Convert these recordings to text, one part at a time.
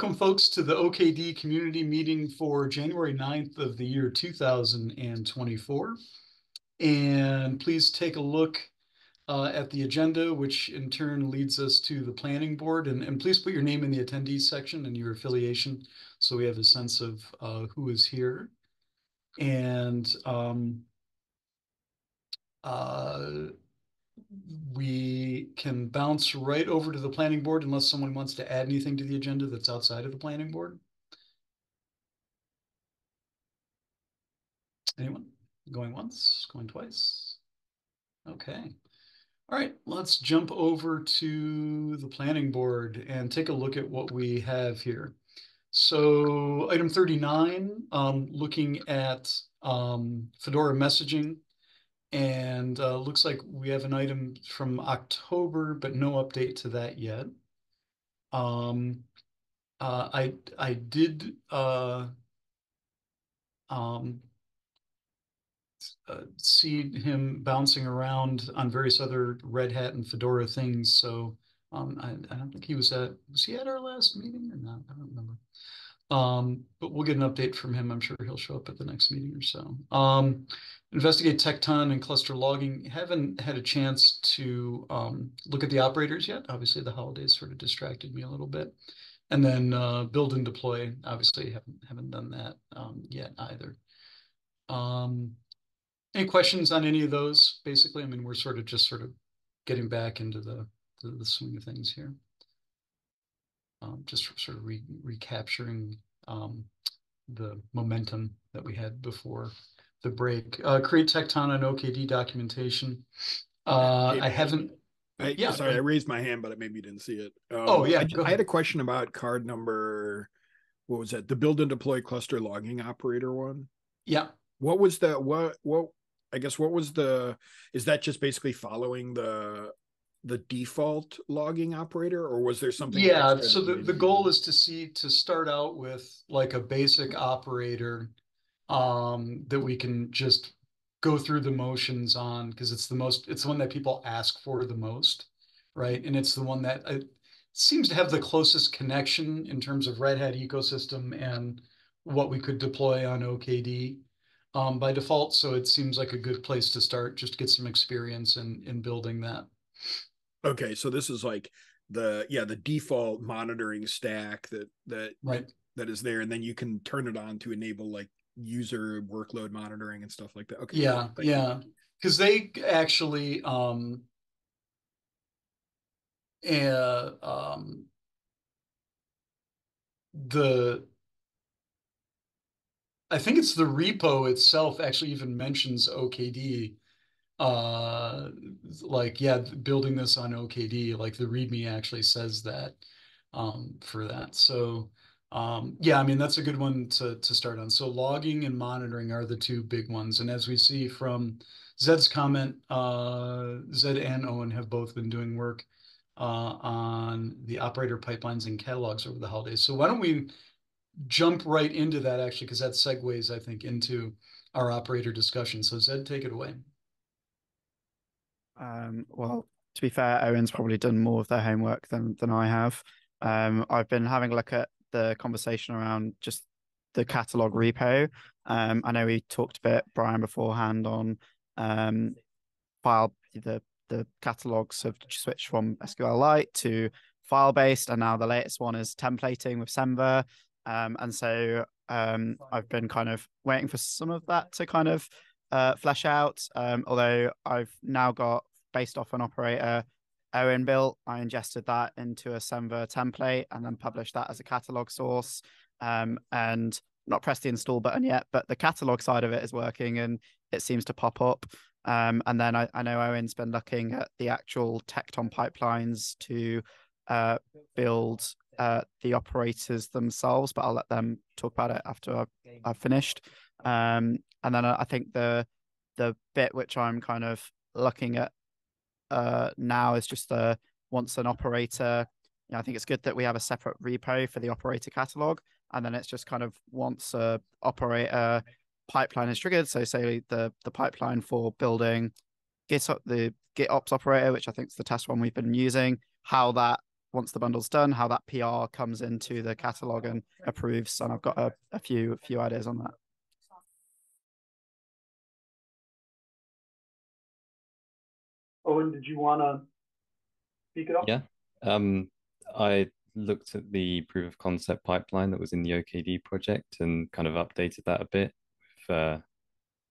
welcome folks to the OKD community meeting for January 9th of the year 2024. And please take a look at the agenda, which in turn leads us to the planning board. And please put your name in the attendees section and your affiliation so we have a sense of who is here. And we can bounce right over to the planning board unless someone wants to add anything to the agenda that's outside of the planning board. Anyone? Going once, going twice? Okay. All right, let's jump over to the planning board and take a look at what we have here. So item 39, looking at Fedora messaging, and looks like we have an item from October, but no update to that yet. I did see him bouncing around on various other Red Hat and Fedora things. So I don't think was he at our last meeting or not? I don't remember. But we'll get an update from him. I'm sure he'll show up at the next meeting or so. Investigate Tecton and cluster logging. Haven't had a chance to look at the operators yet. Obviously, the holidays sort of distracted me a little bit. And then build and deploy. Obviously, haven't done that yet either. Any questions on any of those? Basically, I mean, we're sort of getting back into the swing of things here. Just sort of recapturing the momentum that we had before the break. Create Tecton and OKD documentation. I haven't. Sorry, I raised my hand, but maybe you didn't see it. Go ahead. I had a question about card number. What was that? The build and deploy cluster logging operator one. Yeah. What was the what? I guess what was the? Is that just basically following the default logging operator, or was there something? Yeah. So the goal is to start out with like a basic operator that we can just go through the motions on, because it's the one that people ask for the most, right? And it's the one that seems to have the closest connection in terms of Red Hat ecosystem and what we could deploy on OKD by default. So it seems like a good place to start, just to get some experience in building that. Okay, so this is like the default monitoring stack that is there, and then you can turn it on to enable like user workload monitoring and stuff like that. Okay. Yeah, because they actually I think it's the repo itself actually even mentions OKD. Building this on OKD, like the README actually says that for that. So I mean, that's a good one to start on. So logging and monitoring are the two big ones. And as we see from Zed's comment, Zed and Owen have both been doing work on the operator pipelines and catalogs over the holidays. So why don't we jump right into that, actually, because that segues, I think, into our operator discussion. So Zed, take it away. Well, to be fair, Owen's probably done more of their homework than I have. I've been having a look at the conversation around just the catalog repo. I know we talked a bit, Brian, beforehand on the catalogs have switched from SQLite to file-based, and now the latest one is templating with Semver. And so I've been kind of waiting for some of that to kind of flesh out. Although I've now got, based off an operator Owen built, I ingested that into a Semver template and then published that as a catalog source. And not pressed the install button yet, but the catalog side of it is working and it seems to pop up. And then I know Owen's been looking at the actual Tecton pipelines to build the operators themselves, but I'll let them talk about it after I've finished. And then I think the bit which I'm kind of looking at now is just once an operator, I think it's good that we have a separate repo for the operator catalog, and then it's just kind of once a operator pipeline is triggered. So say the pipeline for building the GitOps operator, which I think is the test one we've been using, how that once the bundle's done, how that PR comes into the catalog and approves. And I've got a few ideas on that. Owen, did you want to speak it up? Yeah. I looked at the proof of concept pipeline that was in the OKD project and kind of updated that a bit.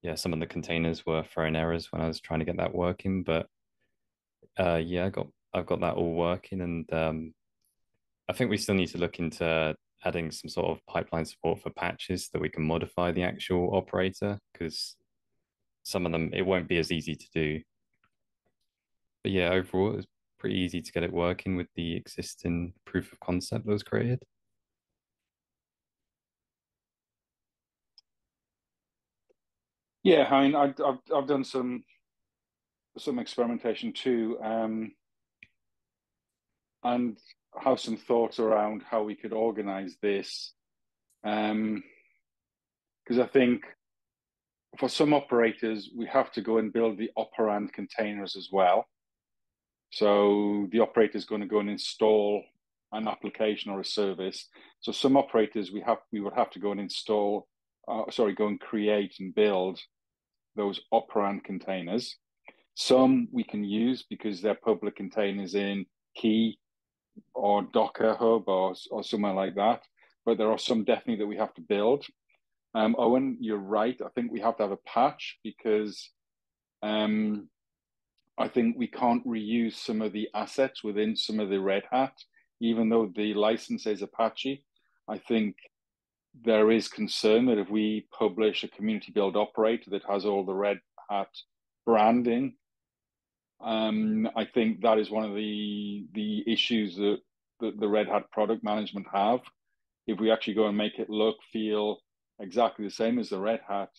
Yeah, some of the containers were throwing errors when I was trying to get that working, but yeah, I've got that all working, and I think we still need to look into adding some sort of pipeline support for patches that we can modify the actual operator, because some of them it won't be as easy to do. But yeah, overall, it was pretty easy to get it working with the existing proof of concept that was created. Yeah, I mean, I've done some experimentation too, and have some thoughts around how we could organize this, because I think for some operators we have to go and build the operand containers as well. So the operator is going to go and install an application or a service. So some operators we would have to go and install, go and create and build those operand containers. Some we can use because they're public containers in Key or Docker Hub or somewhere like that. But there are some definitely that we have to build. Owen, you're right. I think we have to have a patch because I think we can't reuse some of the assets within some of the Red Hat, even though the license is Apache. I think there is concern that if we publish a community build operator that has all the Red Hat branding, I think that is one of the issues that the Red Hat product management have. If we actually go and make it look, feel exactly the same as the Red Hat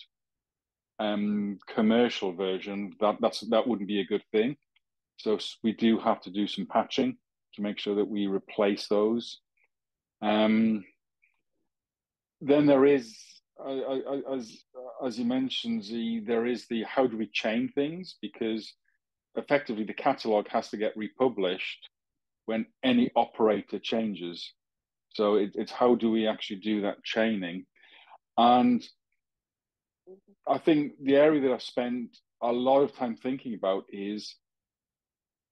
commercial version, that wouldn't be a good thing. So we do have to do some patching to make sure that we replace those. Then there is, as you mentioned, there is the how do we chain things, because effectively the catalog has to get republished when any operator changes. So it's how do we actually do that chaining? And I think the area that I've spent a lot of time thinking about is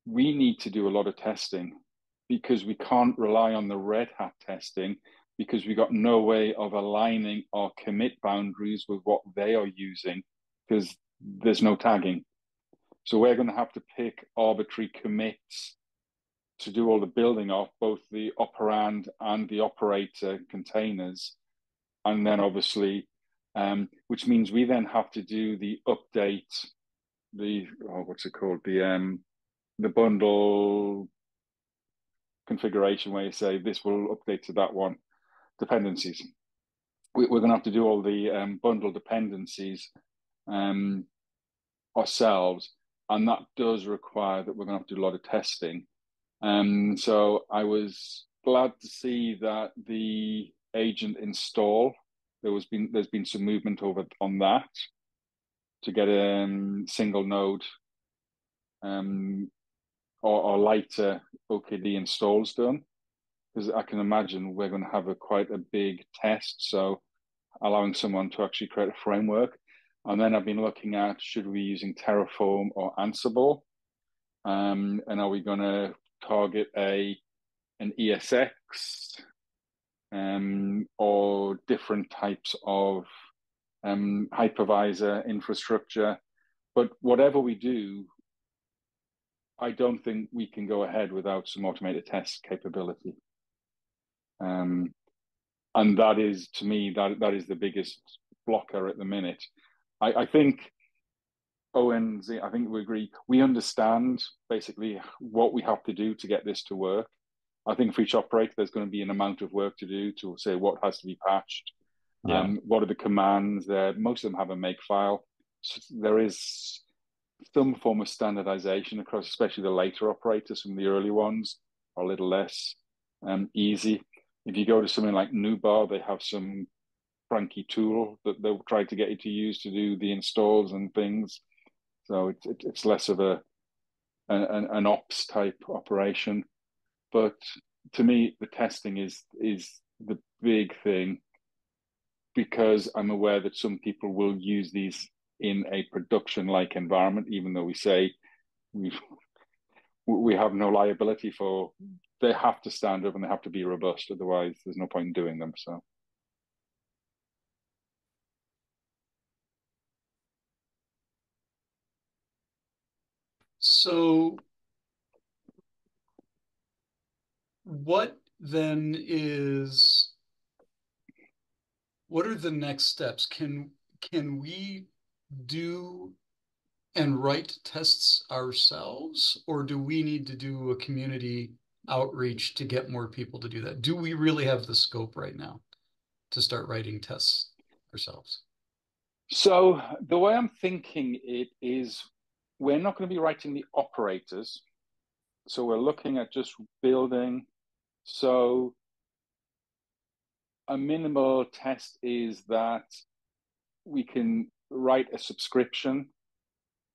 we need to do a lot of testing, because we can't rely on the Red Hat testing, because we got no way of aligning our commit boundaries with what they are using, because there's no tagging. So we're going to have to pick arbitrary commits to do all the building of both the operand and the operator containers. And then obviously, which means we then have to do the update, what's it called? The bundle configuration, where you say this will update to that one, dependencies. We're going to have to do all the bundle dependencies ourselves, and that does require that we're going to have to do a lot of testing. So I was glad to see that the agent install, there's been some movement over on that to get a single node or lighter OKD installs done, because I can imagine we're going to have quite a big test. So allowing someone to actually create a framework. And then I've been looking at, should we be using Terraform or Ansible? And are we going to target an ESX or different types of hypervisor infrastructure? But whatever we do, I don't think we can go ahead without some automated test capability. And that is, to me, that is the biggest blocker at the minute. I think, Owen, I think we agree. We understand basically what we have to do to get this to work. I think for each operator, there's going to be an amount of work to do to say what has to be patched. Yeah. What are the commands there? Most of them have a make file. So there is some form of standardization across, especially the later operators. Some of the early ones are a little less easy. If you go to something like Nubar, they have some cranky tool that they'll try to get you to use to do the installs and things. So it's less of an ops type operation. But to me, the testing is the big thing, because I'm aware that some people will use these in a production-like environment, even though we say we have no liability for. They have to stand up and they have to be robust. Otherwise, there's no point in doing them. So what then is, what are the next steps? Can we do and write tests ourselves, or do we need to do a community outreach to get more people to do that? Do we really have the scope right now to start writing tests ourselves? So the way I'm thinking it is, we're not going to be writing the operators. So we're looking at just building. So a minimal test is that we can write a subscription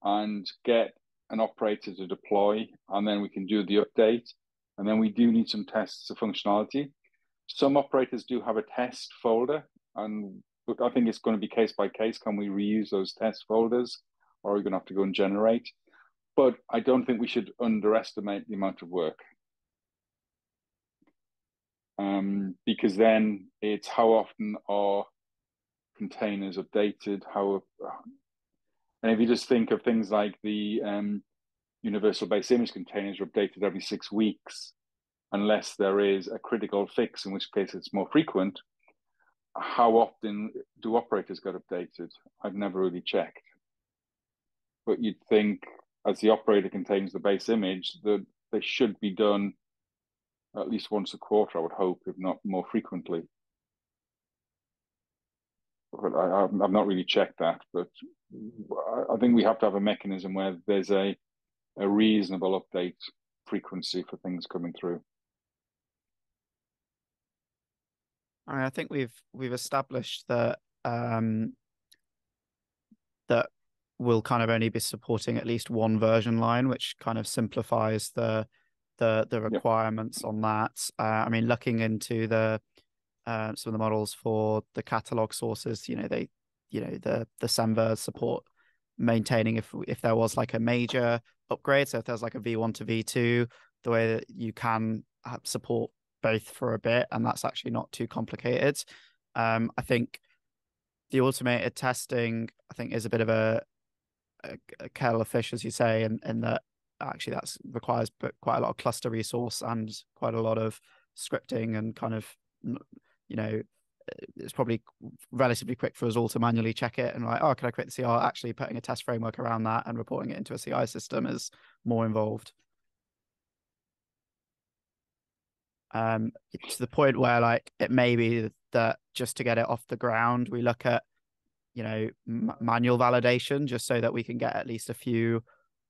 and get an operator to deploy, and then we can do the update. And then we do need some tests of functionality. Some operators do have a test folder, and I think it's going to be case by case. Can we reuse those test folders, or are we going to have to go and generate? But I don't think we should underestimate the amount of work. Because then it's how often are containers updated, and if you just think of things like the universal base image containers are updated every 6 weeks, unless there is a critical fix, in which case it's more frequent. How often do operators get updated? I've never really checked. But you'd think, as the operator contains the base image, that they should be done at least once a quarter, I would hope, if not more frequently. But I've not really checked that, but I think we have to have a mechanism where there's a reasonable update frequency for things coming through. I think we've established that that we'll kind of only be supporting at least one version line, which kind of simplifies the requirements on that. I mean, looking into some of the models for the catalog sources, the Semver support maintaining if there was like a major upgrade. So if there's like a V1 to V2, the way that you can support both for a bit, and that's actually not too complicated. I think the automated testing, I think, is a bit of a kettle of fish, as you say, and that actually that requires quite a lot of cluster resource and quite a lot of scripting, and kind of, it's probably relatively quick for us all to manually check it and like, oh, can I create the CR? Actually putting a test framework around that and reporting it into a CI system is more involved. To the point where like it may be that just to get it off the ground, we look at manual validation, just so that we can get at least a few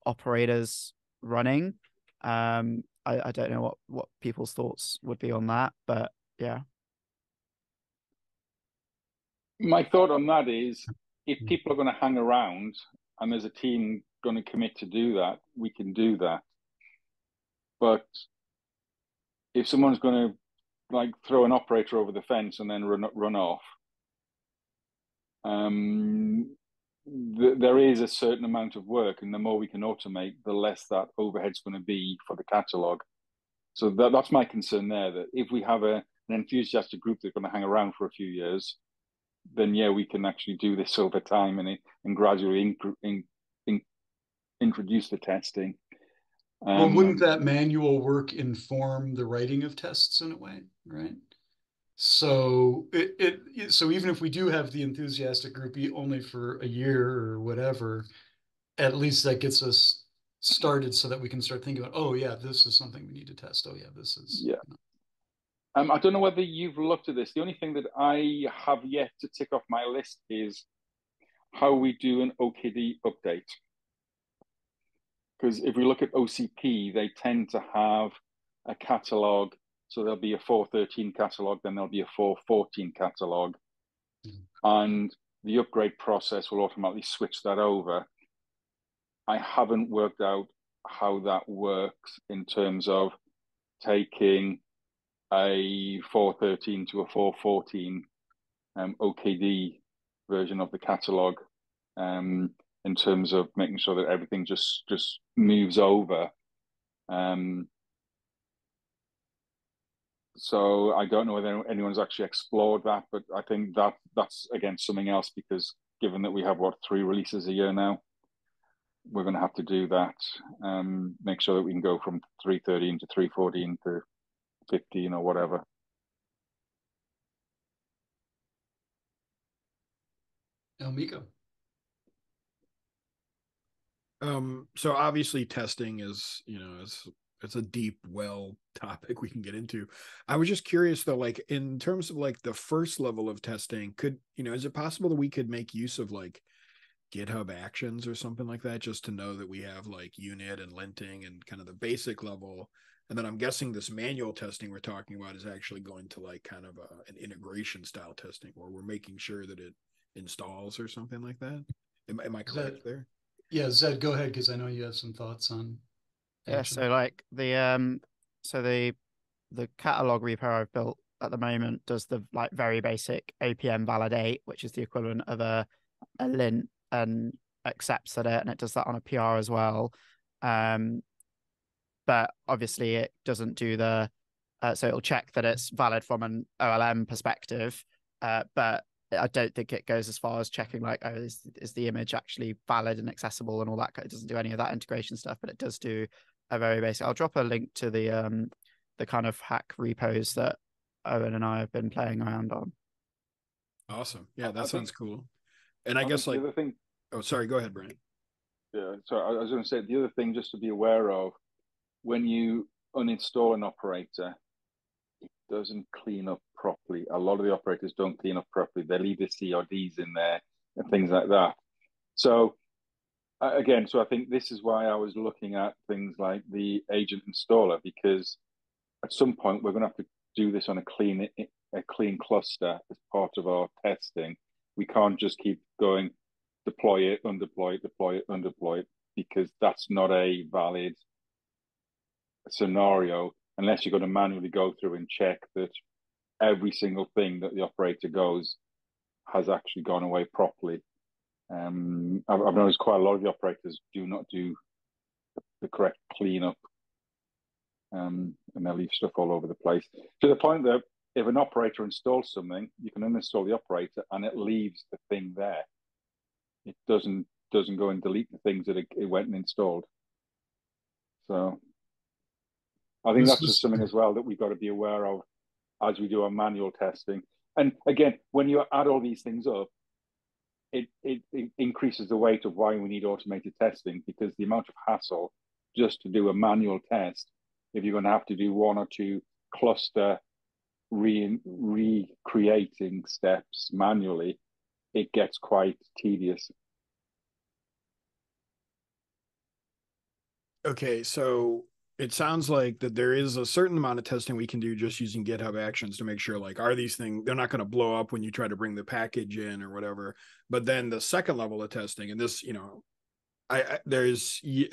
operators running. I don't know what people's thoughts would be on that, but yeah. My thought on that is, if people are going to hang around and there's a team going to commit to do that, we can do that. But if someone's going to like throw an operator over the fence and then run off, there is a certain amount of work, and the more we can automate, the less that overhead's going to be for the catalog. So that's my concern there, that if we have an enthusiastic group that's going to hang around for a few years, then yeah, we can actually do this over time and gradually introduce the testing. Well, wouldn't that manual work inform the writing of tests in a way, right? So so even if we do have the enthusiastic group only for a year or whatever, at least that gets us started so that we can start thinking about, oh yeah, this is something we need to test. Oh yeah, this is. Yeah. I don't know whether you've looked at this. The only thing that I have yet to tick off my list is how we do an OKD update. Because if we look at OCP, they tend to have a catalog. So there'll be a 4.13 catalog, then there'll be a 4.14 catalog. And the upgrade process will automatically switch that over. I haven't worked out how that works in terms of taking a 4.13 to a 4.14 OKD version of the catalog, in terms of making sure that everything just moves over. So I don't know whether anyone's actually explored that, but I think that's again something else, because given that we have 3 releases a year now, we're going to have to do that. Make sure that we can go from 3.13 to 3.14 to 15 or whatever. Miko. So obviously testing is, it's a deep well topic we can get into. I was just curious though, like in terms of like the first level of testing, is it possible that we could make use of like GitHub Actions or something like that, just to know that we have like unit and linting and kind of the basic level? And then I'm guessing this manual testing we're talking about is actually going to like kind of an integration style testing, where we're making sure that it installs or something like that. Am I correct there? Yeah, Zed, go ahead, because I know you have some thoughts on action. So like the catalog repo I've built at the moment does the like very basic APM validate, which is the equivalent of a lint, and accepts it, and it does that on a PR as well. But obviously it doesn't do the so it'll check that it's valid from an OLM perspective, but I don't think it goes as far as checking like, oh, is the image actually valid and accessible and all that. It doesn't do any of that integration stuff, but it does do a very basic. I'll drop a link to the kind of hack repos that Owen and I have been playing around on. Awesome. Yeah, that sounds cool. And I guess like the other thing. Oh, sorry. Go ahead, Brian. Yeah. So I was going to say the other thing just to be aware of, when you uninstall an operator, it doesn't clean up properly. A lot of the operators don't clean up properly. They leave the CRDs in there and things like that. So again, so I think this is why I was looking at things like the agent installer, because at some point we're going to have to do this on a clean cluster as part of our testing. We can't just keep going deploy it, undeploy it, deploy it, undeploy it, because that's not a valid scenario unless you're going to manually go through and check that every single thing that the operator goes has actually gone away properly. I've noticed quite a lot of the operators do not do the correct cleanup, and they leave stuff all over the place, to the point that if an operator installs something, you can uninstall the operator and it leaves the thing there. It doesn't go and delete the things that it went and installed. So I think that's just something as well that we've got to be aware of as we do our manual testing. And again, when you add all these things up, it increases the weight of why we need automated testing, because the amount of hassle just to do a manual test, if you're going to have to do 1 or 2 cluster recreating steps manually, it gets quite tedious. Okay, so it sounds like that there is a certain amount of testing we can do just using GitHub Actions to make sure, like, are these things, they're not going to blow up when you try to bring the package in or whatever. But then the second level of testing, and this, I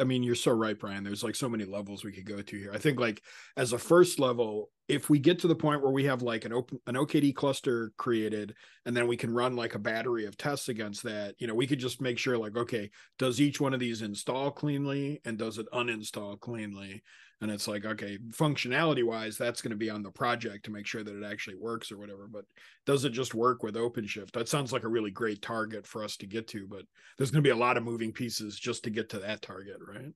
mean, you're so right, Brian. There's like so many levels we could go to here. I think like as a first level, if we get to the point where we have like an OKD cluster created, and then we can run like a battery of tests against that, we could just make sure like, okay, does each one of these install cleanly and does it uninstall cleanly? And it's like, okay, functionality wise, that's going to be on the project to make sure that it actually works or whatever. But does it just work with OpenShift? That sounds like a really great target for us to get to, but there's going to be a lot of moving pieces just to get to that target, right?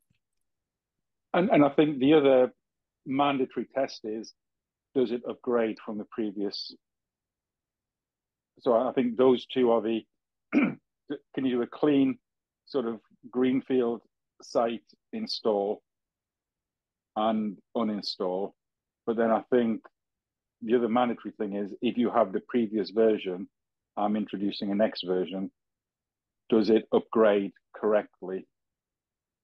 And I think the other mandatory test is, does it upgrade from the previous? So I think those two are the, can you do a clean sort of greenfield site install and uninstall? But then I think the other mandatory thing is, if you have the previous version, I'm introducing a next version, does it upgrade correctly?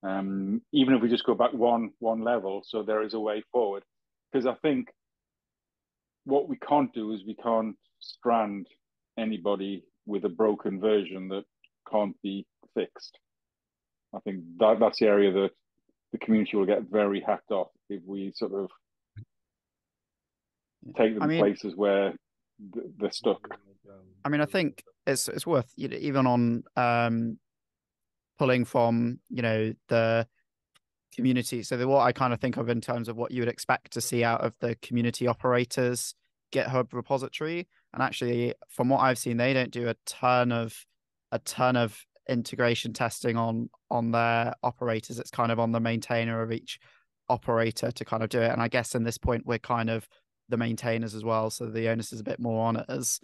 Even if we just go back one level, so there is a way forward. Because I think what we can't do is we can't strand anybody with a broken version that can't be fixed. I think that's the area that the community will get very hacked off if we sort of take them places where they're stuck. I mean, I think it's worth, you know, even on pulling from, you know, the community. So what I kind of think of in terms of what you would expect to see out of the community operators GitHub repository. And actually, from what I've seen, they don't do a ton of integration testing on their operators. It's kind of on the maintainer of each operator to kind of do it. And I guess in this point, we're kind of the maintainers as well, so the onus is a bit more on us.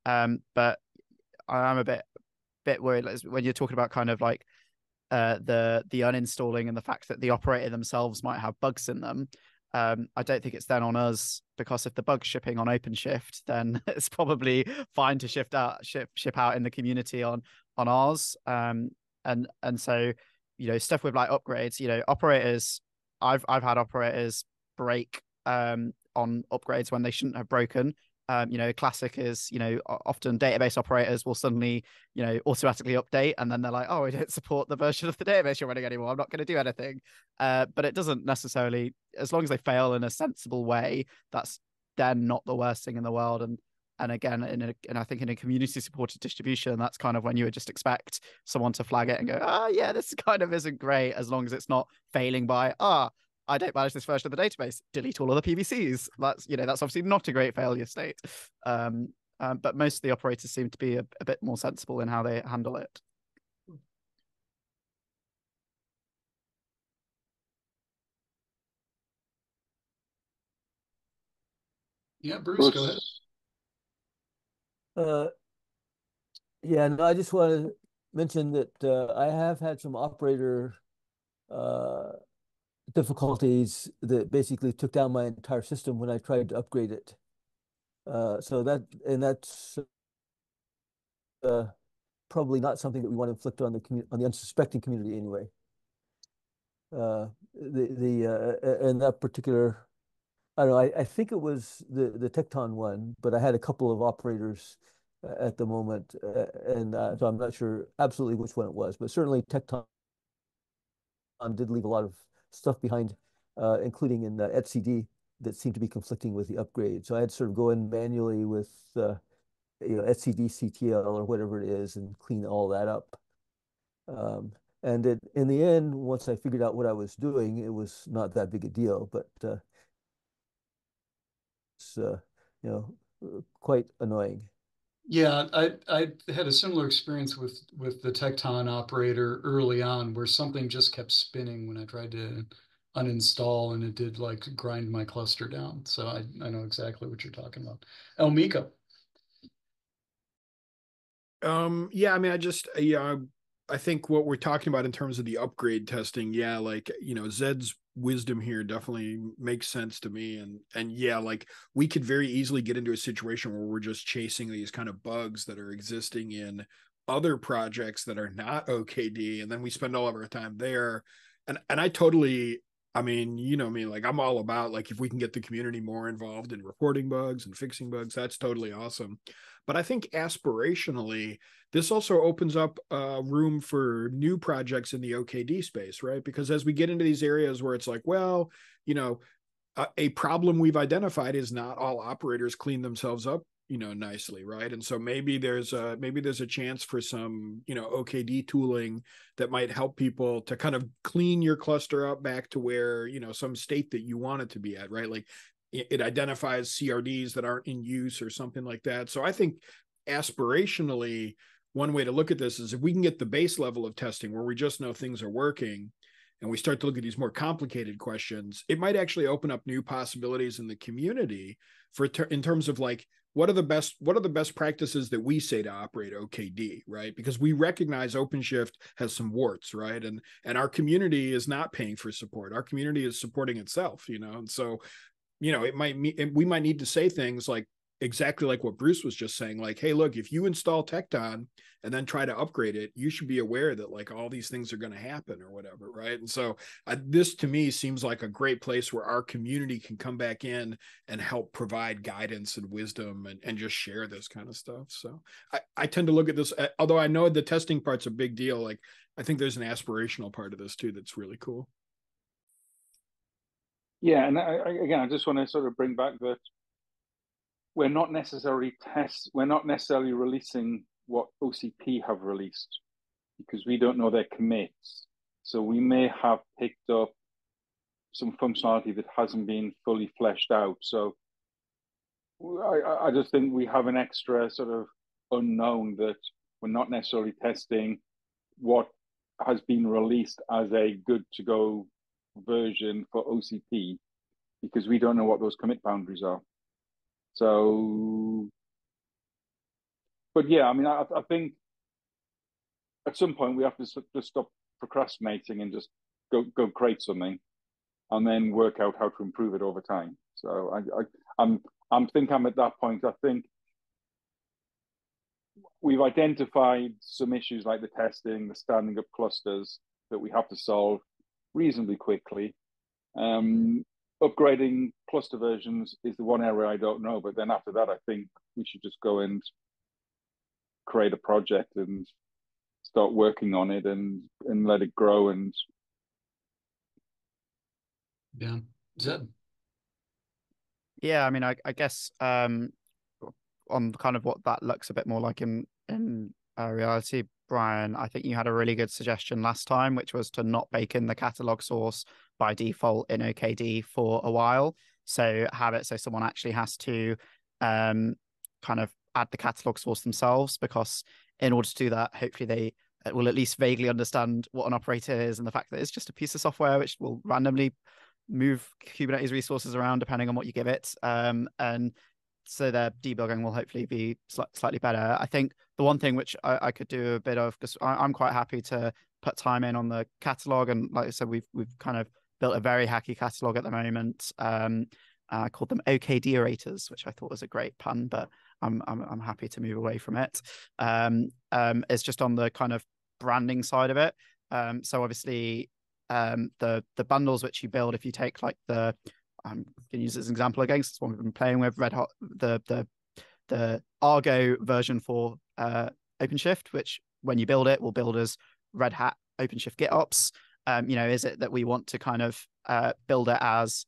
But I'm a bit worried when you're talking about kind of like the uninstalling and the fact that the operator themselves might have bugs in them. I don't think it's then on us, because if the bug's shipping on OpenShift, then it's probably fine to ship out in the community on ours. And so, you know, stuff with like upgrades, you know, operators, I've had operators break on upgrades when they shouldn't have broken. You know, classic is, you know, often database operators will suddenly, you know, automatically update, and then they're like, oh, we don't support the version of the database you're running anymore. I'm not going to do anything. But it doesn't necessarily, as long as they fail in a sensible way, that's then not the worst thing in the world. And again, and I think in a community supported distribution, that's kind of when you would just expect someone to flag it and go, yeah, this kind of isn't great, as long as it's not failing by, I don't manage this version of the database, delete all of the PVCs. That's, you know, that's obviously not a great failure state. But most of the operators seem to be a bit more sensible in how they handle it. Yeah, Bruce, go ahead. Yeah, no, I just want to mention that I have had some operator difficulties that basically took down my entire system when I tried to upgrade it. So that's probably not something that we want to inflict on the unsuspecting community anyway. In that particular, I don't know, I think it was the Tecton one, but I had a couple of operators at the moment, and so I'm not sure absolutely which one it was, but certainly Tecton did leave a lot of stuff behind, including in etcd, that seemed to be conflicting with the upgrade. So I had to sort of go in manually with you know, etcd CTL or whatever it is and clean all that up. And in the end, once I figured out what I was doing, it was not that big a deal, but it's you know, quite annoying. Yeah, I had a similar experience with the Tecton operator early on, where something just kept spinning when I tried to uninstall, and it did like grind my cluster down. So I know exactly what you're talking about. Elmika. Yeah, I mean, I think what we're talking about in terms of the upgrade testing, yeah, like, you know, Zed's wisdom here definitely makes sense to me. And yeah, like we could very easily get into a situation where we're just chasing these kind of bugs that are existing in other projects that are not OKD, and then we spend all of our time there. And I totally, I mean, you know me, like I'm all about like if we can get the community more involved in reporting bugs and fixing bugs, that's totally awesome. But I think aspirationally, this also opens up room for new projects in the OKD space, right? Because as we get into these areas where it's like, well, you know, a problem we've identified is not all operators clean themselves up, you know, nicely, right? And so maybe there's a chance for some, you know, OKD tooling that might help people to kind of clean your cluster up back to where, you know, some state that you want it to be at, right? Like it identifies CRDs that aren't in use or something like that. So I think aspirationally, one way to look at this is if we can get the base level of testing where we just know things are working, and we start to look at these more complicated questions, it might actually open up new possibilities in the community in terms of like, what are the best practices that we say to operate OKD, right? Because we recognize OpenShift has some warts, right? And our community is not paying for support. Our community is supporting itself, you know? And so, you know, we might need to say things like exactly like what Bruce was just saying, like, hey, look, if you install Tecton and then try to upgrade it, you should be aware that like all these things are going to happen or whatever, right? And so this to me seems like a great place where our community can come back in and help provide guidance and wisdom and just share this kind of stuff. So I tend to look at this, although I know the testing part's a big deal, like I think there's an aspirational part of this too that's really cool. Yeah, and again, I just want to sort of bring back that we're not necessarily releasing what OCP have released because we don't know their commits. So we may have picked up some functionality that hasn't been fully fleshed out. So I just think we have an extra sort of unknown that we're not necessarily testing what has been released as a good to go version for OCP because we don't know what those commit boundaries are. So, but yeah, I mean, I think at some point we have to just stop procrastinating and just go create something and then work out how to improve it over time. So I'm at that point. I think we've identified some issues like the testing, the standing up clusters that we have to solve reasonably quickly. Upgrading cluster versions is the one area I don't know, but then after that, I think we should just go and create a project and start working on it and let it grow. And yeah, Zed. Yeah, I mean, I guess on kind of what that looks a bit more like in reality, Brian, I think you had a really good suggestion last time, which was to not bake in the catalog source by default in OKD for a while. So have it so someone actually has to kind of add the catalog source themselves, because in order to do that, hopefully they will at least vaguely understand what an operator is and the fact that it's just a piece of software which will randomly move Kubernetes resources around depending on what you give it. And so their debugging will hopefully be slightly better. I think the one thing which I could do a bit of, because I'm quite happy to put time in on the catalog, and like I said, we've kind of built a very hacky catalog at the moment. I called them OKD orators, which I thought was a great pun, but I'm happy to move away from it. It's just on the kind of branding side of it. So obviously the bundles which you build, if you take like I'm going to use this example again, it's one we've been playing with, Red Hot, the Argo version for OpenShift, which when you build it will build as Red Hat OpenShift GitOps. Is it that we want to kind of build it as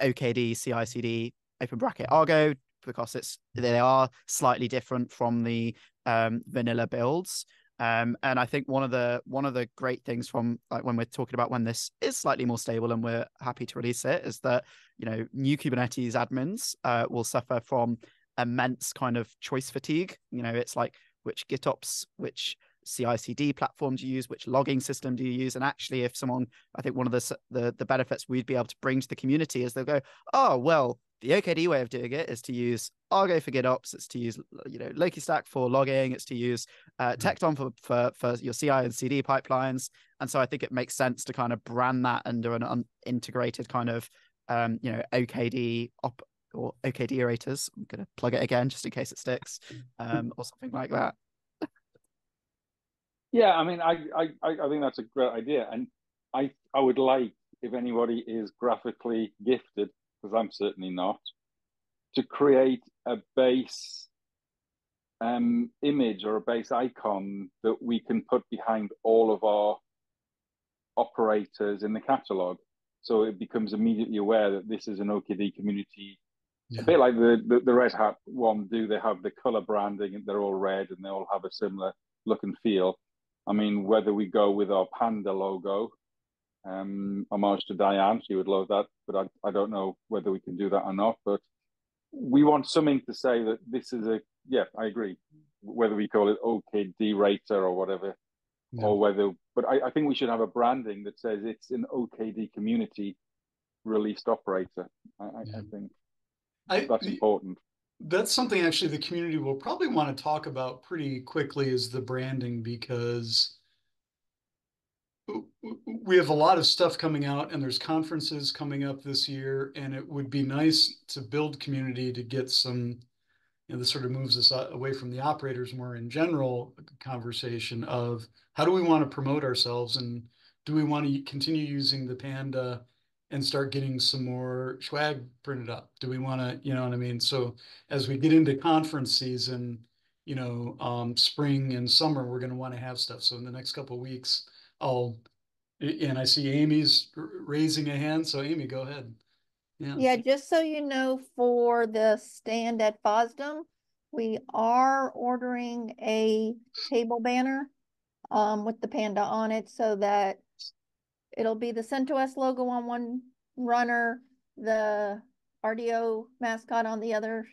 OKD CI/CD open bracket Argo, because they are slightly different from the vanilla builds. And I think one of the great things from like when we're talking about when this is slightly more stable and we're happy to release it is that new Kubernetes admins will suffer from immense kind of choice fatigue. It's like which GitOps, which CI/CD platform do you use, which logging system do you use? And actually, if someone, I think one of the benefits we'd be able to bring to the community is they'll go, oh well, the OKD way of doing it is to use Argo for GitOps. It's to use Loki Stack for logging. It's to use Tecton for your CI and CD pipelines. And so I think it makes sense to kind of brand that under an integrated kind of OKD or OKD orators. I'm going to plug it again just in case it sticks, or something like that. Yeah, I mean, I think that's a great idea, and I would like, if anybody is graphically gifted, because I'm certainly not, to create a base image or a base icon that we can put behind all of our operators in the catalog, so it becomes immediately aware that this is an OKD community. Yeah. A bit like the Red Hat one do. They have the color branding and they're all red and they all have a similar look and feel. I mean, whether we go with our panda logo, homage to Diane, she would love that, but I don't know whether we can do that or not. But we want something to say that this is I agree. Whether we call it OKD Rater or whatever, but I think we should have a branding that says it's an OKD community released operator. I think that's important. That's something actually the community will probably want to talk about pretty quickly, is the branding, because we have a lot of stuff coming out and there's conferences coming up this year, and it would be nice to build community to get some, this sort of moves us away from the operators more in general conversation of how do we want to promote ourselves, and do we want to continue using the Panda and start getting some more swag printed up? Do we want to, you know what I mean? So as we get into conference season, spring and summer, we're going to want to have stuff. So in the next couple of weeks, and I see Amy's raising a hand. So Amy, go ahead. Yeah. Yeah, just so you know, for the stand at FOSDEM, we are ordering a table banner with the panda on it so that it'll be the CentOS logo on one runner, the RDO mascot on the other,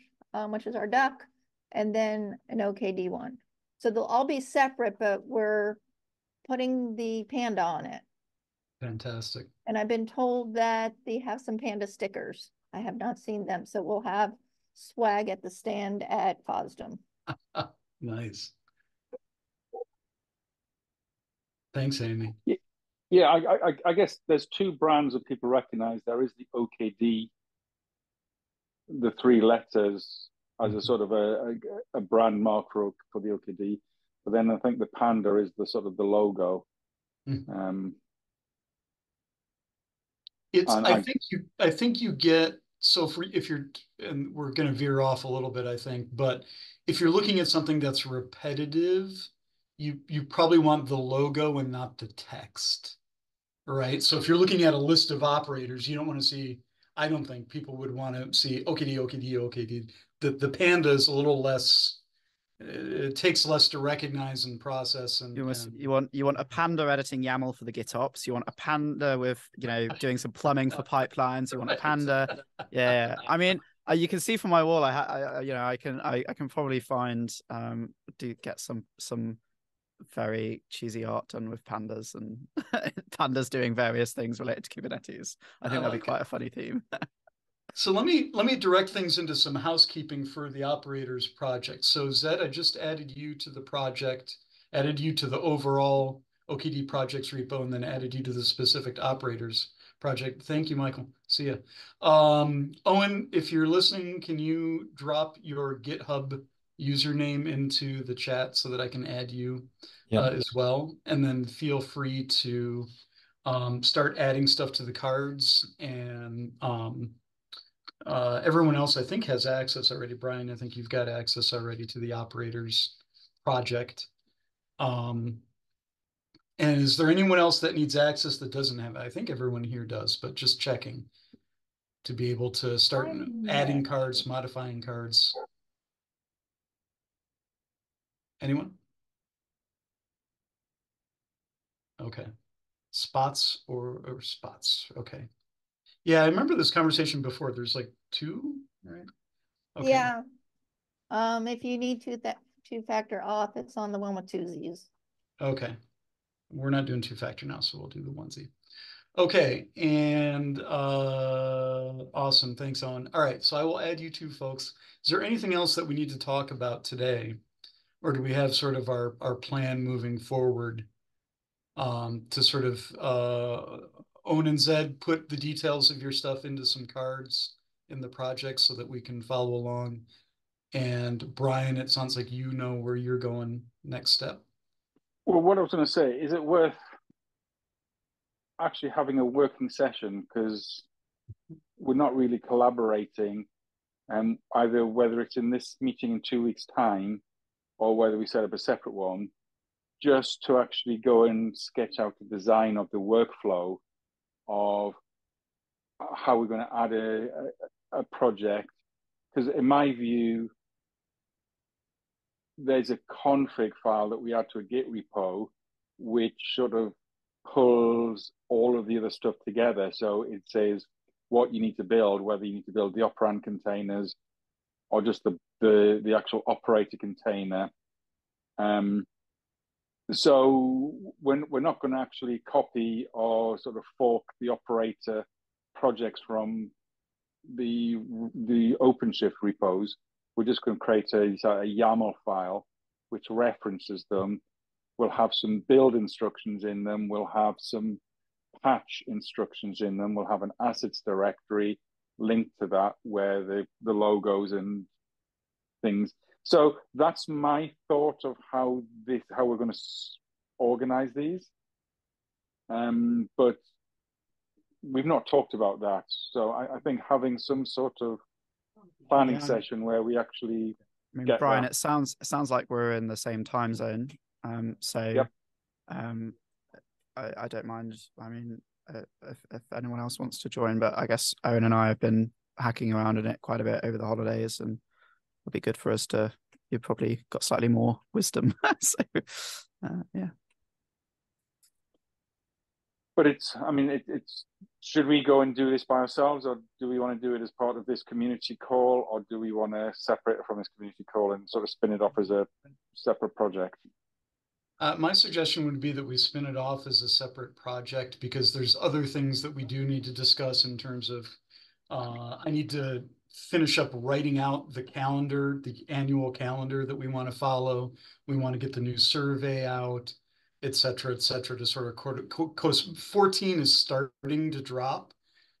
which is our duck, and then an OKD one. So they'll all be separate, but we're putting the panda on it. Fantastic. And I've been told that they have some panda stickers. I have not seen them, so we'll have swag at the stand at FOSDEM. Nice. Thanks, Amy. Yeah, I guess there's two brands that people recognize. There is the OKD, the three letters as a sort of a brand mark for the OKD. But then I think the panda is the sort of the logo. I think you get, so if you're, and we're going to veer off a little bit, I think, but if you're looking at something that's repetitive, you probably want the logo and not the text, right? So if you're looking at a list of operators, you don't want to see, I don't think people would want to see OKD, OKD, OKD. The panda is a little less, it takes less to recognize and process. And you want a panda editing YAML for the GitOps. You want a panda with, you know, doing some plumbing for pipelines. You want a panda. Yeah. I mean, you can see from my wall, I can probably find, get some very cheesy art done with pandas and pandas doing various things related to Kubernetes. I think that'd be quite a funny theme. So let me direct things into some housekeeping for the operators project. So Zed, I just added you to the project, added you to the overall OKD projects repo, and then added you to the specific operators project. Thank you, Michael. See ya. Owen, if you're listening, can you drop your GitHub username into the chat so that I can add you as well? And then feel free to start adding stuff to the cards, and everyone else, I think, has access already. Brian, I think you've got access already to the operators project. And is there anyone else that needs access that doesn't have it? I think everyone here does, but just checking to be able to start adding cards, modifying cards. Anyone? Okay. Spots or spots. Okay. Yeah, I remember this conversation before. There's like two, right? Okay. Yeah. If you need two-factor auth, it's on the one with two Z's. Okay. We're not doing two-factor now, so we'll do the 1Z. Okay, and awesome. Thanks, Owen. All right, so I will add you two folks. Is there anything else that we need to talk about today? Or do we have sort of our plan moving forward to sort of Owen and Zed put the details of your stuff into some cards in the project so that we can follow along? And Brian, it sounds like you know where you're going next step. Well, what I was going to say, is it worth actually having a working session, because we're not really collaborating, either whether it's in this meeting in 2 weeks' time or whether we set up a separate one, just to actually go and sketch out the design of the workflow of how we're going to add a project. Because in my view, there's a config file that we add to a Git repo, which sort of pulls all of the other stuff together. So it says what you need to build, whether you need to build the operand containers or just the actual operator container. So we're not going to actually copy or sort of fork the operator projects from the OpenShift repos. We're just going to create a YAML file which references them. We'll have some build instructions in them. We'll have some patch instructions in them. We'll have an assets directory linked to that where the logos and things. So that's my thought of how we're going to organize these. But we've not talked about that. So I think having some sort of planning session where we actually Brian, it sounds like we're in the same time zone. I don't mind. I mean, if anyone else wants to join, but I guess Owen and I have been hacking around in it quite a bit over the holidays, and it'll be good for us to. You've probably got slightly more wisdom, so yeah. But it's, I mean, it's, should we go and do this by ourselves, or do we want to do it as part of this community call, or do we want to separate it from this community call and sort of spin it off as a separate project? My suggestion would be that we spin it off as a separate project, because there's other things that we do need to discuss in terms of, I need to finish up writing out the calendar, the annual calendar that we want to follow. We want to get the new survey out, et cetera, to sort of, because 14 is starting to drop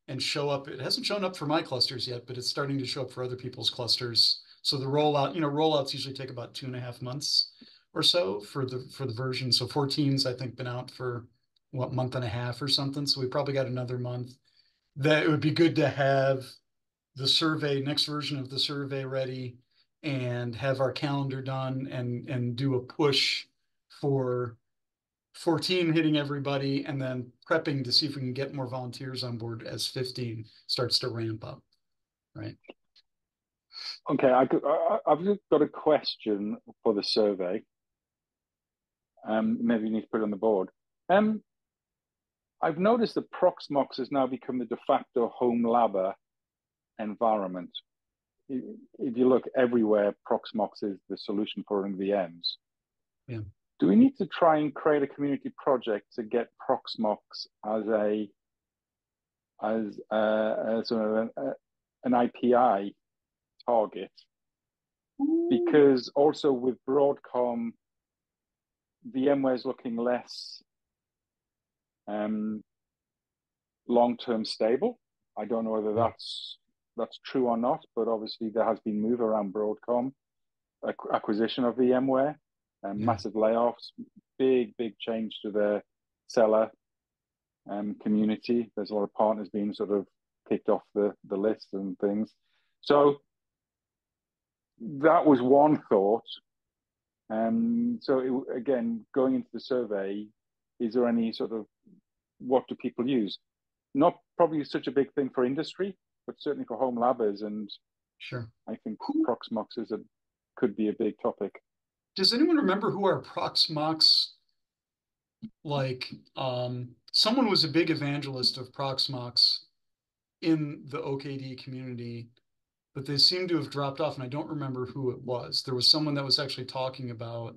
and show up. It hasn't shown up for my clusters yet, but it's starting to show up for other people's clusters. So the rollout, rollouts usually take about 2.5 months or so for the version. So 14's, I think, been out for what, month and a half or something. So we probably got another month. That it would be good to have the survey, next version of the survey ready, and have our calendar done, and do a push for 14 hitting everybody, and then prepping to see if we can get more volunteers on board as 15 starts to ramp up, right? Okay, I've got a question for the survey. Maybe you need to put it on the board. I've noticed that Proxmox has now become the de facto home labber environment. If you look everywhere, Proxmox is the solution for running VMs. Yeah. Do we need to try and create a community project to get Proxmox as an IPI target? Because also with Broadcom, VMware is looking less long-term stable. I don't know whether that's true or not, but obviously there has been move around Broadcom, acquisition of VMware, massive layoffs, big change to their seller community. There's a lot of partners being sort of kicked off the list and things. So that was one thought. So again, going into the survey, is there any sort of, what do people use? Not probably such a big thing for industry, but certainly for home labbers, and sure, I think Proxmox could be a big topic. Does anyone remember who our Proxmox, someone was a big evangelist of Proxmox in the OKD community, but they seem to have dropped off, and I don't remember who it was. There was someone that was actually talking about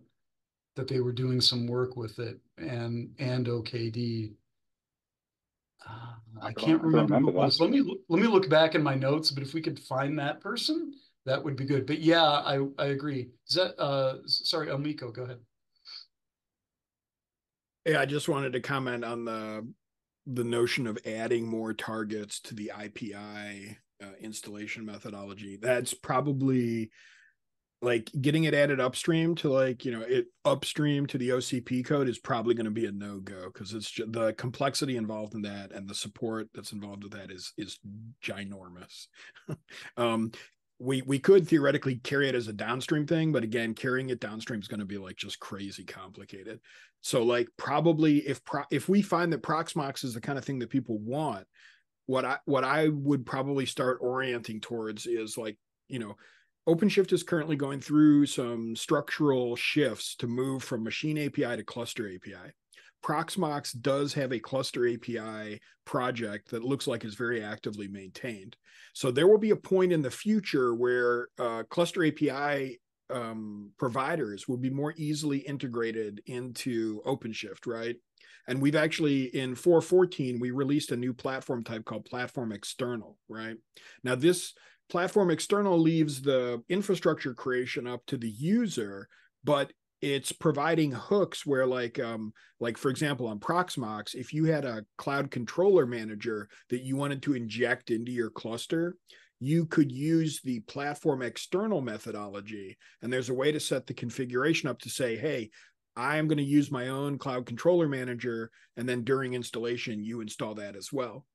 that they were doing some work with it and OKD. I can't remember who it was. Let me look back in my notes, but if we could find that person, that would be good. But yeah, I agree. Is that sorry, Miko, go ahead. Yeah, I just wanted to comment on the notion of adding more targets to the IPI installation methodology. That's probably like getting it added upstream to it upstream to the OCP code is probably going to be a no-go, because it's just, the complexity involved in that and the support that's involved with that is ginormous. We could theoretically carry it as a downstream thing, but again, carrying it downstream is going to be just crazy complicated. So probably if we find that Proxmox is the kind of thing that people want, what I would probably start orienting towards is OpenShift is currently going through some structural shifts to move from machine API to cluster API. Proxmox does have a cluster API project that looks like is very actively maintained. So there will be a point in the future where cluster API providers will be more easily integrated into OpenShift, right? And we've actually, in 4.14, we released a new platform type called Platform External, right? Now this Platform External leaves the infrastructure creation up to the user, but it's providing hooks where for example, on Proxmox, if you had a cloud controller manager that you wanted to inject into your cluster, you could use the Platform External methodology. And there's a way to set the configuration up to say, hey, I am going to use my own cloud controller manager. And then during installation, you install that as well.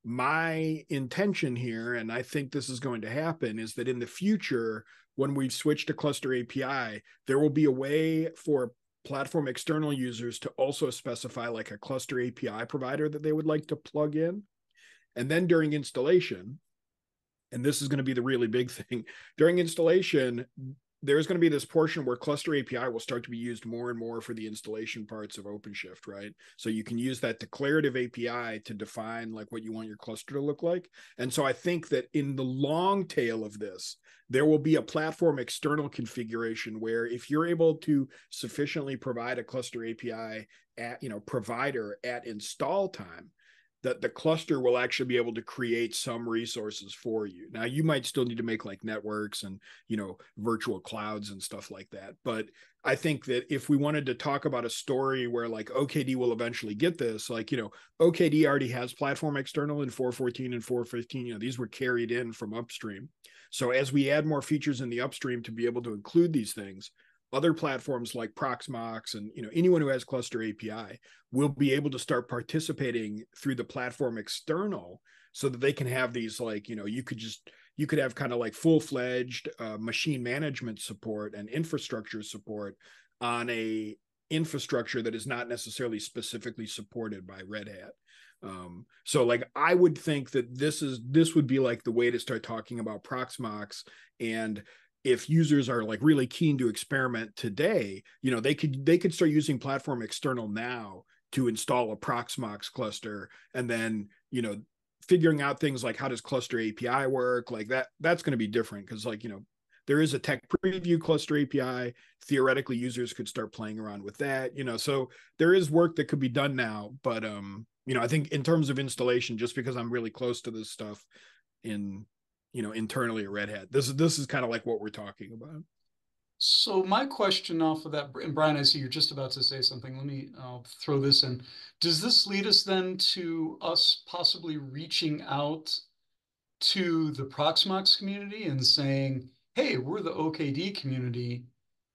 My intention here, and I think this is going to happen, is that in the future, when we've switched to cluster API, there will be a way for platform external users to also specify like a cluster API provider that they would like to plug in. And then during installation, and this is going to be the really big thing, during installation, there's going to be this portion where cluster API will start to be used more and more for the installation parts of OpenShift, right? So you can use that declarative API to define like what you want your cluster to look like. And so I think that in the long tail of this, there will be a platform external configuration where if you're able to sufficiently provide a cluster API at, provider at install time, that the cluster will actually be able to create some resources for you. Now, you might still need to make like networks and, virtual clouds and stuff like that. But I think that if we wanted to talk about a story where like OKD will eventually get this, like, OKD already has platform external in 4.14 and 4.15. These were carried in from upstream. So as we add more features in the upstream to be able to include these things, other platforms like Proxmox and anyone who has cluster API will be able to start participating through the platform external so that they can have these like you could have kind of like full-fledged machine management support and infrastructure support on a infrastructure that is not necessarily specifically supported by Red Hat. So like I would think that this would be like the way to start talking about Proxmox. And if users are like really keen to experiment today, they could start using platform external now to install a Proxmox cluster, and then figuring out things like how does cluster API work, like that's going to be different because like there is a tech preview cluster API. Theoretically, users could start playing around with that, so there is work that could be done now. But I think in terms of installation, just because I'm really close to this stuff internally at Red Hat, this is kind of like what we're talking about. So my question off of that, and Brian, I see you're just about to say something. I'll throw this in. Does this lead us then to us possibly reaching out to the Proxmox community and saying, hey, we're the OKD community.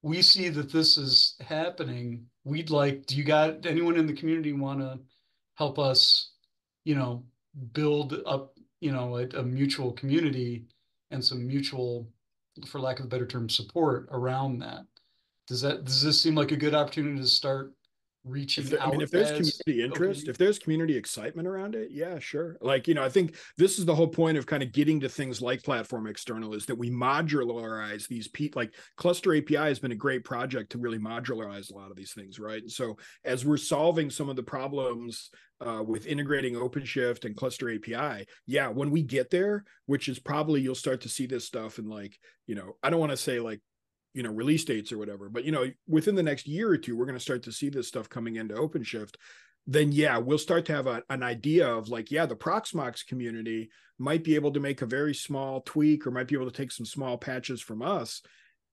We see that this is happening. Do you got anyone in the community want to help us, build up, a mutual community and some mutual, for lack of a better term, support around that? Does this seem like a good opportunity to start reaching out? If there's community interest, if there's community excitement around it, yeah, sure. Like, I think this is the whole point of kind of getting to things like platform external, is that we modularize these like cluster API has been a great project to really modularize a lot of these things, right? And so as we're solving some of the problems with integrating OpenShift and cluster API, yeah, when we get there, which is probably you'll start to see this stuff in like, I don't want to say like release dates or whatever, but within the next year or two, we're going to start to see this stuff coming into OpenShift. Then yeah, we'll start to have an idea of like, yeah, the Proxmox community might be able to make a very small tweak or might be able to take some small patches from us,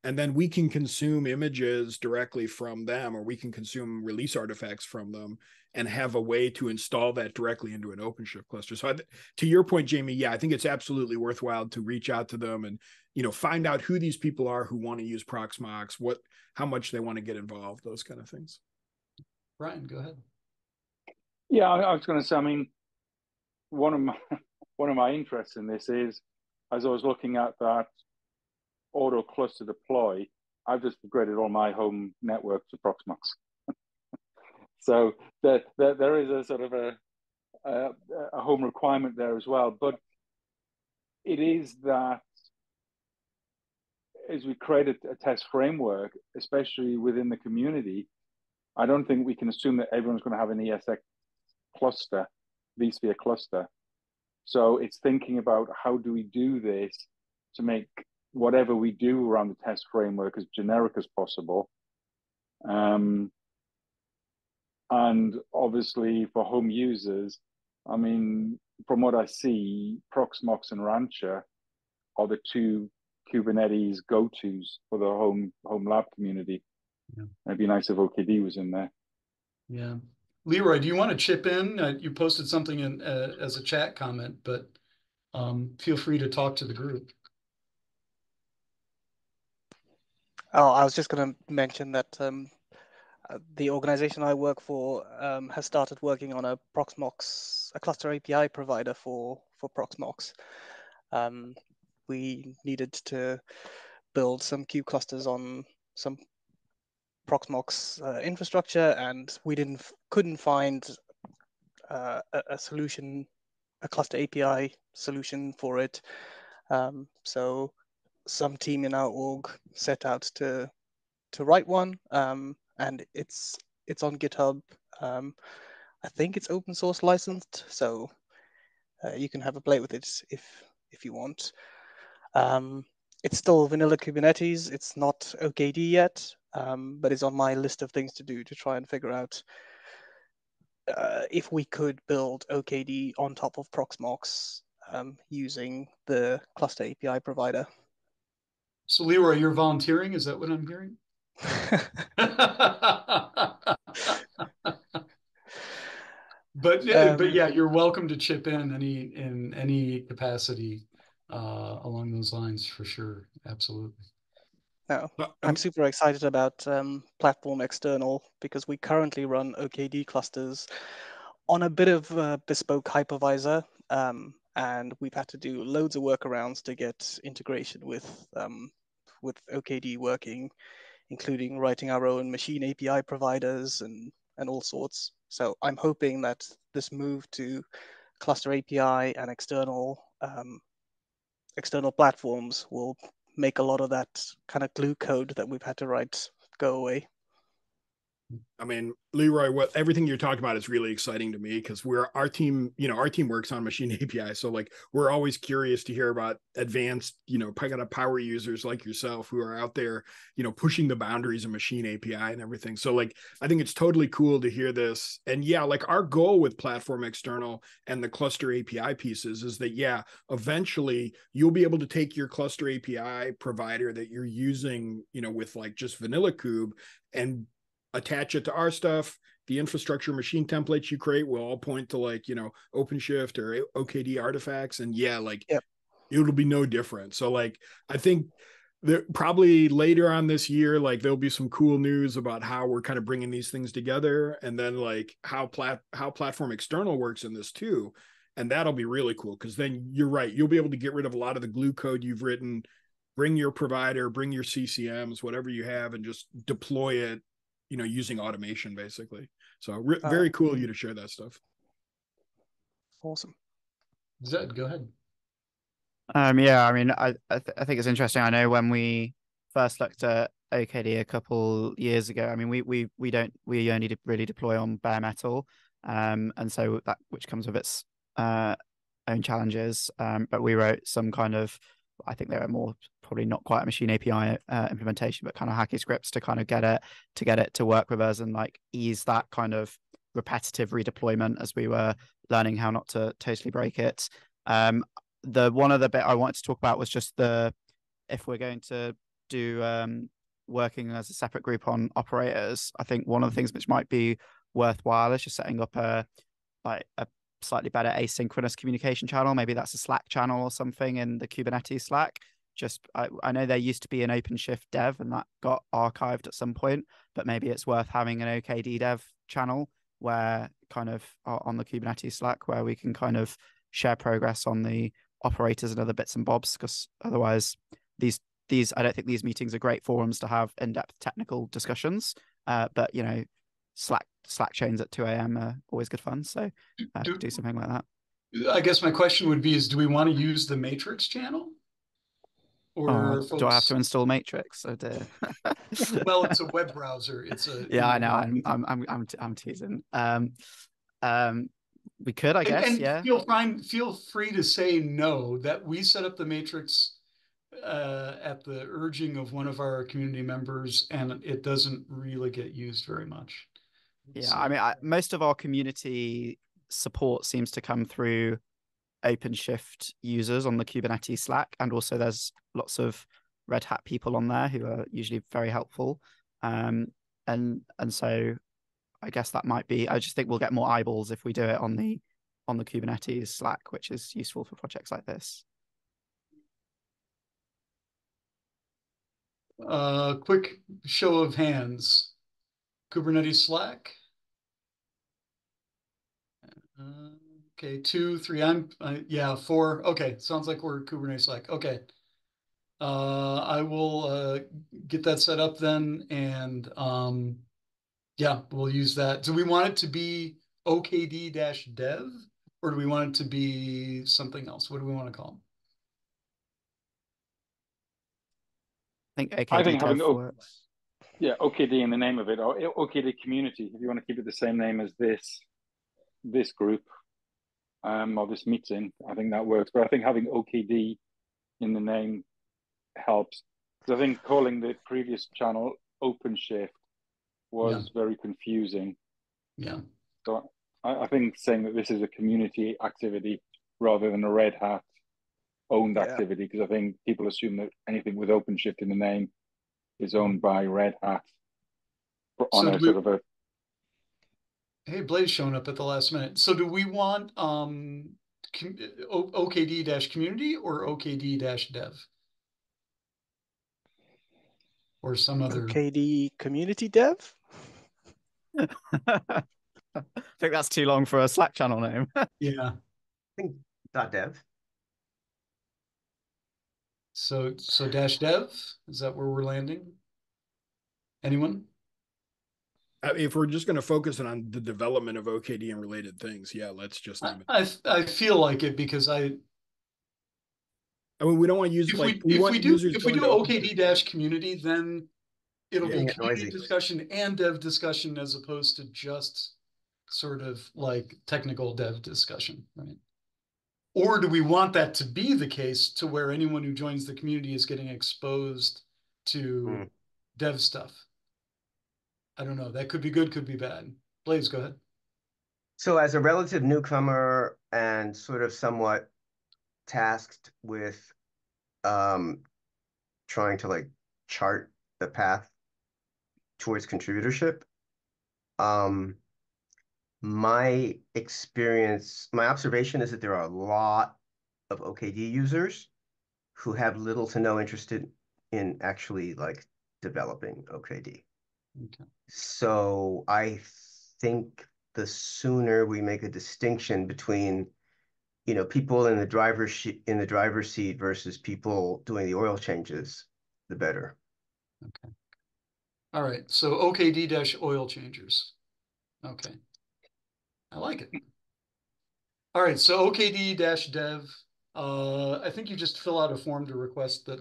and then we can consume images directly from them, or we can consume release artifacts from them and have a way to install that directly into an OpenShift cluster. So to your point, Jamie, yeah, I think it's absolutely worthwhile to reach out to them and find out who these people are who want to use Proxmox, how much they want to get involved, those kind of things. Brian, go ahead. Yeah, I was going to say, I mean, one of my interests in this is, as I was looking at that auto cluster deploy, I've just upgraded all my home network to Proxmox. So there is a sort of a home requirement there as well. But it is that as we create a test framework, especially within the community, I don't think we can assume that everyone's going to have an ESX cluster, vSphere cluster. So it's thinking about how do we do this to make whatever we do around the test framework as generic as possible. And obviously for home users, I mean, from what I see, Proxmox and Rancher are the two Kubernetes go-tos for the home lab community. Yeah. It'd be nice if OKD was in there. Yeah. Leroy, do you want to chip in? You posted something in as a chat comment, but feel free to talk to the group. Oh, I was just going to mention that the organization I work for has started working on a Proxmox, a cluster API provider for Proxmox. We needed to build some kube clusters on some Proxmox infrastructure, and we couldn't find a solution, a cluster API solution for it. So some team in our org set out to write one, and it's on GitHub. I think it's open source licensed, so you can have a play with it if you want. It's still vanilla Kubernetes. It's not OKD yet, but it's on my list of things to do to try and figure out if we could build OKD on top of Proxmox using the cluster API provider. So Leroy, you're volunteering? Is that what I'm hearing? But yeah, you're welcome to chip in any capacity along those lines for sure. Absolutely. No, I'm super excited about platform external because we currently run OKD clusters on a bit of a bespoke hypervisor, and we've had to do loads of workarounds to get integration with OKD working, including writing our own machine API providers and all sorts. So I'm hoping that this move to cluster API and external platforms will make a lot of that kind of glue code that we've had to write go away. I mean, Leroy, everything you're talking about is really exciting to me because our team works on machine API. So like we're always curious to hear about advanced, kind of power users like yourself who are out there, pushing the boundaries of machine API and everything. So like I think it's totally cool to hear this. And yeah, like our goal with platform external and the cluster API pieces is that eventually you'll be able to take your cluster API provider that you're using, with like just vanilla kube and attach it to our stuff. The infrastructure machine templates you create will all point to like, OpenShift or OKD artifacts. And it'll be no different. So like, I think there probably later on this year, like there'll be some cool news about how we're kind of bringing these things together. And then like how platform external works in this too. And that'll be really cool. Cause then you're right. You'll be able to get rid of a lot of the glue code you've written, bring your provider, bring your CCMs, whatever you have, and just deploy it, using automation basically. So very cool of you to share that stuff. Awesome. Zed, go ahead. Yeah, I mean, I think it's interesting. I know when we first looked at OKD a couple years ago, I mean, we only really deploy on bare metal, and so that which comes with its own challenges. But we wrote some kind of, I think they were more probably not quite a machine API implementation, but kind of hacky scripts to kind of get it to work with us and like ease that kind of repetitive redeployment as we were learning how not to totally break it. The one other bit I wanted to talk about was just if we're going to do working as a separate group on operators, I think one of the things which might be worthwhile is just setting up a slightly better asynchronous communication channel. Maybe that's a Slack channel or something in the Kubernetes Slack. I know there used to be an OpenShift dev and that got archived at some point, but maybe it's worth having an OKD dev channel where kind of on the Kubernetes Slack where we can kind of share progress on the operators and other bits and bobs, because otherwise these I don't think these meetings are great forums to have in-depth technical discussions. But Slack chains at 2 a.m. are always good fun. So do something like that. I guess my question would be do we want to use the Matrix channel? Or do I have to install Matrix? Oh dear. Well, it's a web browser. It's a I know. I'm teasing. We could, I guess. And yeah. Feel free to say no. That we set up the Matrix at the urging of one of our community members, and it doesn't really get used very much. Yeah, so, I mean, most of our community support seems to come through OpenShift users on the Kubernetes Slack, and also there's lots of Red Hat people on there who are usually very helpful. And so I guess that might be. I just think we'll get more eyeballs if we do it on the Kubernetes Slack, which is useful for projects like this. Quick show of hands. Kubernetes Slack. Okay, 2, 3. Yeah, 4. Okay, sounds like we're Kubernetes Slack. Okay. I will get that set up then, and yeah, we'll use that. Do we want it to be OKD-dev, or do we want it to be something else? What do we want to call I think I OKD think having dev works. yeah, OKD in the name of it, or OKD community, if you want to keep it the same name as this group, or this meeting, I think that works. But I think having OKD in the name helps. Because I think calling the previous channel OpenShift was very confusing. Yeah. So I think saying that this is a community activity rather than a Red Hat owned activity, because I think people assume that anything with OpenShift in the name is owned by Red Hat on a sort of a. Hey, Blaze showing up at the last minute. So do we want OKD-community or OKD-dev? Or some other OKD community dev? I think that's too long for a Slack channel name. Yeah. I think .dev. So -dev, is that where we're landing? Anyone? If we're just going to focus on the development of OKD and related things, yeah, let's just name it. I feel like it because I mean, we don't want to use if like we do OKD -community, then it'll be community noisy discussion and dev discussion as opposed to just sort of like technical dev discussion, right? Or do we want that to be the case to where anyone who joins the community is getting exposed to dev stuff? I don't know. That could be good, could be bad. Blaze, go ahead. So as a relative newcomer and sort of somewhat tasked with trying to like chart the path towards contributorship, my experience, my observation is that there are a lot of OKD users who have little to no interest in actually like developing OKD. Okay. So I think the sooner we make a distinction between, people in the driver's seat versus people doing the oil changes, the better. Okay. All right. So OKD-oil changers. Okay. I like it. All right. So OKD-dev. I think you just fill out a form to request that.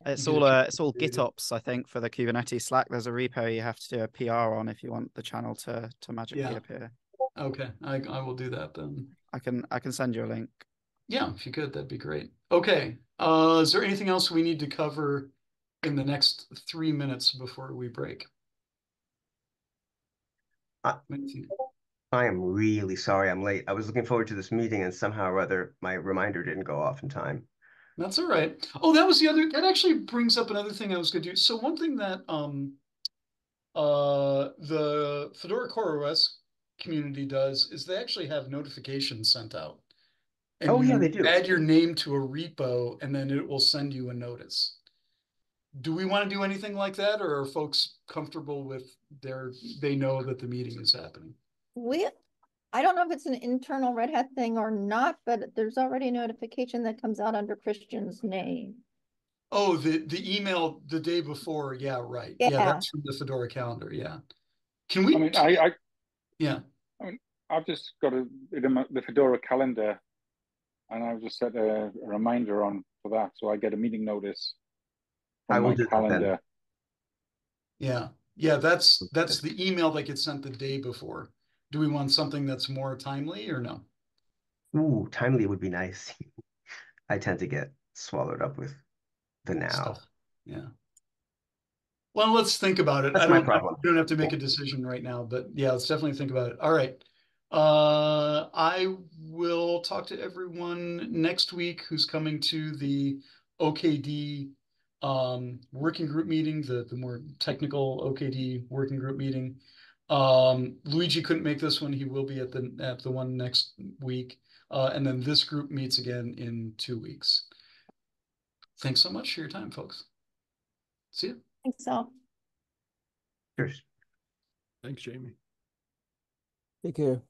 It's all GitOps, I think, for the Kubernetes Slack. There's a repo you have to do a PR on if you want the channel to magically appear. Okay, I will do that then. I can send you a link. Yeah, if you could, that'd be great. Okay. Is there anything else we need to cover in the next 3 minutes before we break? I am really sorry I'm late. I was looking forward to this meeting and somehow or other my reminder didn't go off in time. That's all right. Oh, that actually brings up another thing I was going to do. So one thing that the Fedora CoreOS community does is they actually have notifications sent out. And yeah, they do. Add your name to a repo and then it will send you a notice. Do we want to do anything like that, or are folks comfortable with they know that the meeting is happening? I don't know if it's an internal Red Hat thing or not, but there's already a notification that comes out under Christian's name. Oh, the email the day before. Yeah, right. Yeah, that's from the Fedora calendar. Yeah. Can we? I mean, yeah. I mean, I've just got the Fedora calendar, and I've just set a reminder on for that, so I get a meeting notice from my calendar. Yeah, that's the email that gets sent the day before. Do we want something that's more timely or no? Ooh, timely would be nice. I tend to get swallowed up with the now. Stuff. Yeah. Well, let's think about it. That's my problem. We don't have to make a decision right now, but yeah, let's definitely think about it. All right. I will talk to everyone next week who's coming to the OKD working group meeting, the more technical OKD working group meeting. Luigi couldn't make this one. He will be at the one next week. And then this group meets again in 2 weeks. Thanks so much for your time, folks. See you. Thanks all. Cheers. Thanks, Jamie. Take care.